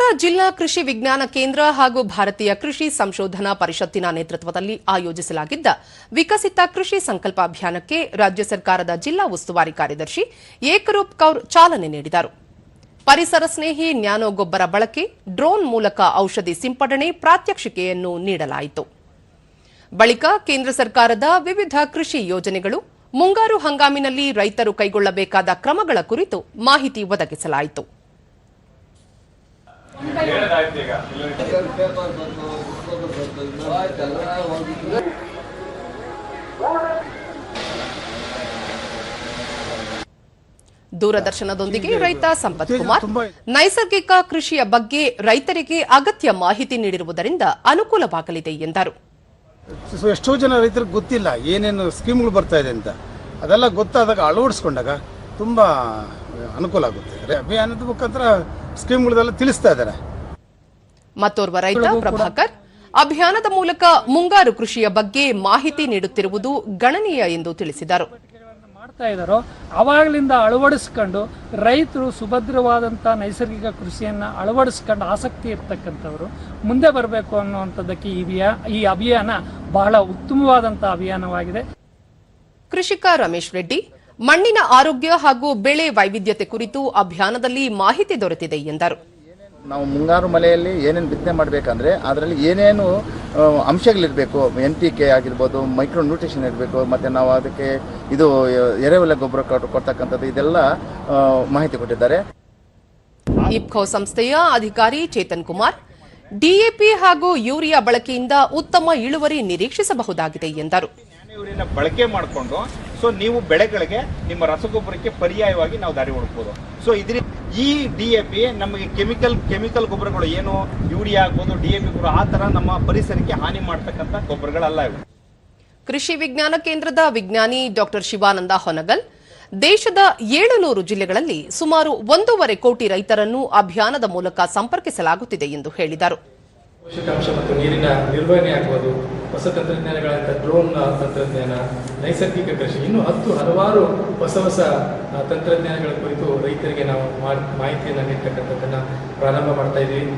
ಕೋಲಾರ ಜಿಲ್ಲಾ ಕೃಷಿ ವಿಜ್ಞಾನ ಕೇಂದ್ರ ಹಾಗೂ ಭಾರತೀಯ ಕೃಷಿ ಸಂಶೋಧನಾ ಪರಿಷತ್ತಿನ ನೇತೃತ್ವದಲ್ಲಿ ಆಯೋಜಿಸಲಾಗಿದ್ದ ವಿಕಸಿತ ಕೃಷಿ ಸಂಕಲ್ಪ ಅಭಿಯಾನಕ್ಕೆ ರಾಜ್ಯ ಸರ್ಕಾರದ ಜಿಲ್ಲಾ ಉಸ್ತುವಾರಿ ಕಾರ್ಯದರ್ಶಿ ಏಕರೂಪ್ ಕೌರ್ ಚಾಲನೆ ನೀಡಿದರು. ಪರಿಸರ ಸ್ನೇಹಿ ನ್ಯಾನೋ ಗೊಬ್ಬರ ಬಳಕೆ, ಡ್ರೋನ್ ಮೂಲಕ ಔಷಧಿ ಸಿಂಪಡಣೆ ಪ್ರಾತ್ಯಕ್ಷಿಕೆಯನ್ನು ನೀಡಲಾಯಿತು. ಬಳಿಕ ಕೇಂದ್ರ ಸರ್ಕಾರದ ವಿವಿಧ ಕೃಷಿ ಯೋಜನೆಗಳು, ಮುಂಗಾರು ಹಂಗಾಮಿನಲ್ಲಿ ರೈತರು ಕೈಗೊಳ್ಳಬೇಕಾದ ಕ್ರಮಗಳ ಕುರಿತು ಮಾಹಿತಿ ಒದಗಿಸಲಾಯಿತು. ದೂರದರ್ಶನದೊಂದಿಗೆ ರೈತ ಸಂಪತ್ ಕುಮಾರ್, ನೈಸರ್ಗಿಕ ಕೃಷಿಯ ಬಗ್ಗೆ ರೈತರಿಗೆ ಅಗತ್ಯ ಮಾಹಿತಿ ನೀಡಿರುವುದರಿಂದ ಅನುಕೂಲವಾಗಲಿದೆ ಎಂದರು. ಎಷ್ಟೋ ಜನ ರೈತರಿಗೆ ಗೊತ್ತಿಲ್ಲ ಏನೇನು ಸ್ಕೀಮ್ಗಳು ಬರ್ತಾ ಇದೆ ಅಂತ. ಅದೆಲ್ಲ ಗೊತ್ತಾದಾಗ ಅಳವಡಿಸ್ಕೊಂಡಾಗ ತುಂಬಾ ಅನುಕೂಲ ಆಗುತ್ತೆ. ಅಭಿಯಾನದ ಮುಖಾಂತರ ಸ್ಕೀಮ್ಗಳೆಲ್ಲ ತಿಳಿಸ್ತಾ ಇದ್ದಾರೆ. ಮತ್ತೋರ್ವ ರೈತ ಪ್ರಭಾಕರ್, ಅಭಿಯಾನದ ಮೂಲಕ ಮುಂಗಾರು ಕೃಷಿಯ ಬಗ್ಗೆ ಮಾಹಿತಿ ನೀಡುತ್ತಿರುವುದು ಗಣನೀಯ ಎಂದು ತಿಳಿಸಿದರು. ಮಾಡ್ತಾ ಇದ್ದಾರೋ ಅವಾಗಲಿಂದ ಅಳವಡಿಸ್ಕೊಂಡು ರೈತರು ಸುಭದ್ರವಾದಂತಹ ನೈಸರ್ಗಿಕ ಕೃಷಿಯನ್ನ ಅಳವಡಿಸ್ಕೊಂಡು ಆಸಕ್ತಿ ಇರ್ತಕ್ಕಂಥವ್ರು ಮುಂದೆ ಬರಬೇಕು ಅನ್ನುವಂಥದ್ದಕ್ಕೆ ಈ ಅಭಿಯಾನ ಬಹಳ ಉತ್ತಮವಾದಂತಹ ಅಭಿಯಾನವಾಗಿದೆ. ಕೃಷಿಕ ರಮೇಶ್ ರೆಡ್ಡಿ, ಮಣ್ಣಿನ ಆರೋಗ್ಯ ಹಾಗೂ ಬೆಳೆ ವೈವಿಧ್ಯತೆ ಕುರಿತು ಅಭಿಯಾನದಲ್ಲಿ ಮಾಹಿತಿ ದೊರೆತಿದೆ ಎಂದರು. ನಾವು ಮುಂಗಾರು ಮಳೆಯಲ್ಲಿ ಏನೇನು ಬಿತ್ತನೆ ಮಾಡಬೇಕಂದ್ರೆ ಅದರಲ್ಲಿ ಏನೇನು ಅಂಶಗಳಿರಬೇಕು, NPK ಆಗಿರ್ಬೋದು, ಮೈಕ್ರೋ ನ್ಯೂಟ್ರಿಷನ್ ಇರಬೇಕು, ಮತ್ತು ನಾವು ಅದಕ್ಕೆ ಇದು ಎರೆಹುಳ ಗೊಬ್ಬರ ಕೊಡ್ತಕ್ಕಂಥದ್ದು, ಇದೆಲ್ಲ ಮಾಹಿತಿ ಕೊಟ್ಟಿದ್ದಾರೆ. ಇಫ್ಕೋ ಸಂಸ್ಥೆಯ ಅಧಿಕಾರಿ ಚೇತನ್ ಕುಮಾರ್, DAP ಹಾಗೂ ಯೂರಿಯಾ ಬಳಕೆಯಿಂದ ಉತ್ತಮ ಇಳುವರಿ ನಿರೀಕ್ಷಿಸಬಹುದಾಗಿದೆ ಎಂದರು. ಬಳಕೆ ಮಾಡಿಕೊಂಡು ನೀವು ಬೆಳೆಗಳಿಗೆ ನಿಮ್ಮ ರಸಗೊಬ್ಬರಕ್ಕೆ ಪರ್ಯಾಯವಾಗಿ ನಾವು ದಾರಿ ಹುಡುಕಬಹುದು. ಈ DAP ನಮಗೆ ಕೆಮಿಕಲ್ ಗೊಬ್ಬರಗಳು ಏನು ಯೂರಿಯಾ ಆಗ್ಬೋದು, DAP ಗೊಬ್ಬರ ಆ ತರ ನಮ್ಮ ಪರಿಸರಕ್ಕೆ ಹಾನಿ ಮಾಡತಕ್ಕಂತ ಗೊಬ್ಬರಗಳಲ್ಲ ಇವು. ಕೃಷಿ ವಿಜ್ಞಾನ ಕೇಂದ್ರದ ವಿಜ್ಞಾನಿ ಡಾಕ್ಟರ್ ಶಿವಾನಂದ ಹೊನಗಲ್, ದೇಶದ 700 ಜಿಲ್ಲೆಗಳಲ್ಲಿ ಸುಮಾರು 1.5 ಕೋಟಿ ರೈತರನ್ನು ಅಭಿಯಾನದ ಮೂಲಕ ಸಂಪರ್ಕಿಸಲಾಗುತ್ತಿದೆ ಎಂದು ಹೇಳಿದರು. ಪೋಷಕಾಂಶ ಮತ್ತು ನೀರಿನ ನಿರ್ವಹಣೆ ಆಗಬಹುದು, ಹೊಸ ತಂತ್ರಜ್ಞಾನಗಳಾದ ಡ್ರೋನ್ ತಂತ್ರಜ್ಞಾನ, ನೈಸರ್ಗಿಕ ಕೃಷಿ, ಇನ್ನೂ ಹಲವಾರು ಹೊಸ ತಂತ್ರಜ್ಞಾನಗಳ ಕುರಿತು ರೈತರಿಗೆ ನಾವು ಮಾಹಿತಿಯನ್ನು ನೀಡತಕ್ಕಂಥದ್ದನ್ನು ಪ್ರಾರಂಭ ಮಾಡ್ತಾ ಇದ್ದೀವಿ.